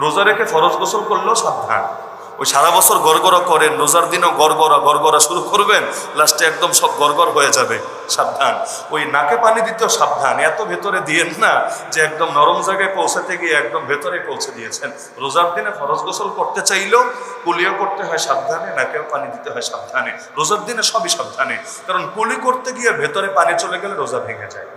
রোজা রেখে ফরজ গোসল করলেও সাবধান। ওই সারা বছর গড়গড়া করেন, রোজার দিনও গড়গড়া শুরু করবেন, লাস্টে একদম সব গড়গড় হয়ে যাবে। সাবধান। ওই নাকে পানি দিতেও সাবধান, এত ভেতরে দিয়েন না যে একদম নরম জায়গায় পৌঁছাতে গিয়ে একদম ভেতরে পৌঁছে দিয়েছেন। রোজার দিনে ফরজ গোসল করতে চাইলেও কুলিও করতে হয় সাবধানে, নাকেও পানি দিতে হয় সাবধানে। রোজার দিনে সবই সাবধানে, কারণ কুলি করতে গিয়ে ভেতরে পানি চলে গেলে রোজা ভেঙে যায়।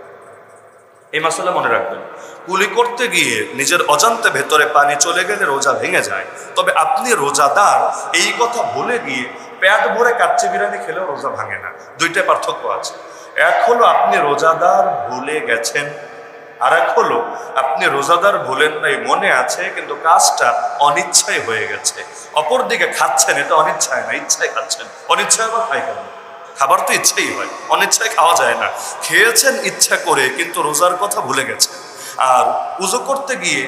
এই মাসালা মনে রাখবেন। কুলি করতে গিয়ে নিজের অজান্তে ভেতরে পানি চলে গেলে রোজা ভেঙে যায়। তবে আপনি রোজাদার এই কথা ভুলে গিয়ে পেট ভরে কাচ্চি বিরিয়ানি খেলেও রোজা ভাঙে না। দুইটা পার্থক্য আছে। এক হলো আপনি রোজাদার ভুলে গেছেন, আর এক হলো আপনি রোজাদার ভুলেন নাই, মনে আছে কিন্তু কাজটা অনিচ্ছায় হয়ে গেছে। অপরদিকে খাচ্ছেন, এটা অনিচ্ছায় না, ইচ্ছায় খাচ্ছেন। অনিচ্ছায় আবার খাই কেন? খাবার তো ইচ্ছাই হয়, অনিচ্ছায় খাওয়া যায় না। খেয়েছেন ইচ্ছা করে, কিন্তু রোজার কথা ভুলে গেছেন। আর উজু করতে গিয়ে,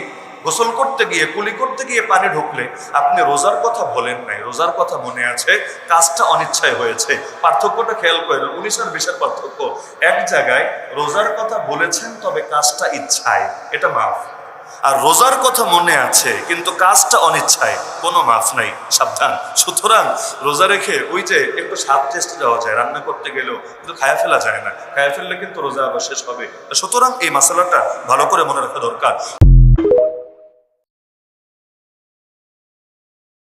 গোসল করতে গিয়ে, কুলি করতে গিয়ে পানি ঢুকলে আপনি রোজার কথা বলেন নাই, রোজার কথা মনে আছে, কাজটা অনিচ্ছায় হয়েছে। পার্থক্যটা খেয়াল করেন, 19 আর 20-এর পার্থক্য। এক জায়গায় রোজার কথা বলেছেন তবে কাজটা ইচ্ছায়, এটা মাফ। আর রোজার কথা মনে আছে কিন্তু কাজটা অনিচ্ছায়, কোনো মাফ নাই, সাবধান। সুতরাং রোজা রেখে ওই যে একটু স্বাদ টেস্ট দেওয়া যায়, রান্না করতে গেলেও কিন্তু খায়া ফেলা যায় না। খায়া ফেললে কিন্তু রোজা আবার শেষ হবে। সুতরাং এই মশলাটা ভালো করে মনে রাখা দরকার।